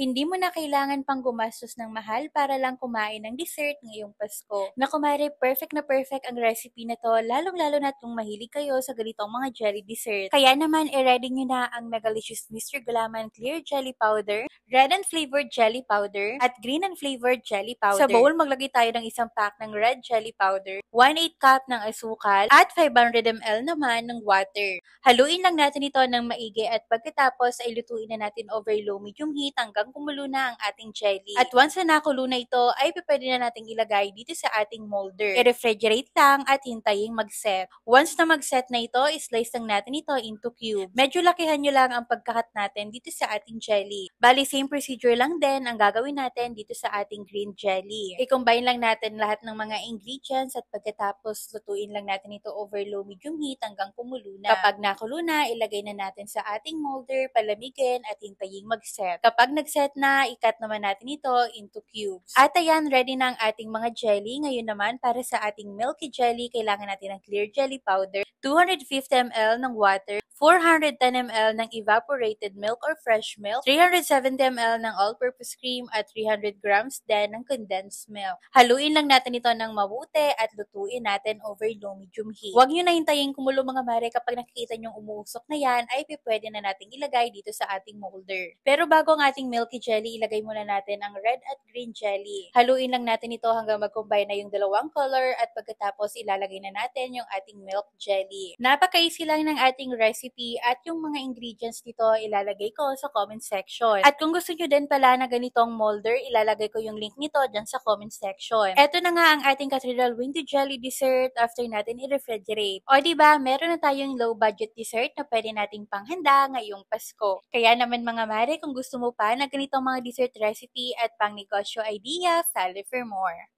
Hindi mo na kailangan pang gumastos ng mahal para lang kumain ng dessert ngayong Pasko. Naku Mare, perfect na perfect ang recipe na to, lalong-lalo na kung mahilig kayo sa ganitong mga jelly dessert. Kaya naman, i-ready nyo na ang Megalicious Mr. Gulaman Clear Jelly Powder, red and flavored jelly powder, at green and flavored jelly powder. Sa bowl, maglagay tayo ng isang pack ng red jelly powder, 1/8 cup ng asukal, at 500 ml naman ng water. Haluin lang natin ito ng maigi at pagkatapos ay lutuin na natin over low medium heat hanggang kumulo na ang ating jelly. At once na nakulo na ito, ay pwede na nating ilagay dito sa ating molder. I-refrigerate lang at hintayin mag-set. Once na mag-set na ito, slice lang natin ito into cubes. Medyo lakihan nyo lang ang pagkakat natin dito sa ating jelly. Bali, same procedure lang din ang gagawin natin dito sa ating green jelly. I-combine lang natin lahat ng mga ingredients at pagkatapos lutuin lang natin ito over low medium heat hanggang kumulo na. Kapag nakulo na, ilagay na natin sa ating molder, palamigin at hintayin mag-set. Kapag nag-set na, i-cut naman natin ito into cubes. At ayan, ready na ang ating mga jelly. Ngayon naman, para sa ating milky jelly, kailangan natin ng clear jelly powder, 250 ml ng water, 410 ml ng evaporated milk or fresh milk, 370 ml ng all-purpose cream, at 300 grams din ng condensed milk. Haluin lang natin ito ng mabuti at lutuin natin over low medium heat. Huwag nyo na hintayin kumulo mga mare. Kapag nakikita nyong umuusok na yan, ay pwede na nating ilagay dito sa ating molder. Pero bago ang ating milky jelly, ilagay muna natin ang red at green jelly. Haluin lang natin ito hanggang mag-combine na yung dalawang color at pagkatapos ilalagay na natin yung ating milk jelly. Napaka-easy lang ng ating recipe at yung mga ingredients dito ilalagay ko sa comment section. At kung gusto nyo din pala na ganitong molder, ilalagay ko yung link nito dyan sa comment section. Eto na nga ang ating Cathedral Windy Jelly Dessert after natin i-refrigerate. O diba, meron na tayong low budget dessert na pwede nating panghanda ngayong Pasko. Kaya naman mga mare, kung gusto mo pa na ganitong mga dessert recipe at pang negosyo idea, follow for more.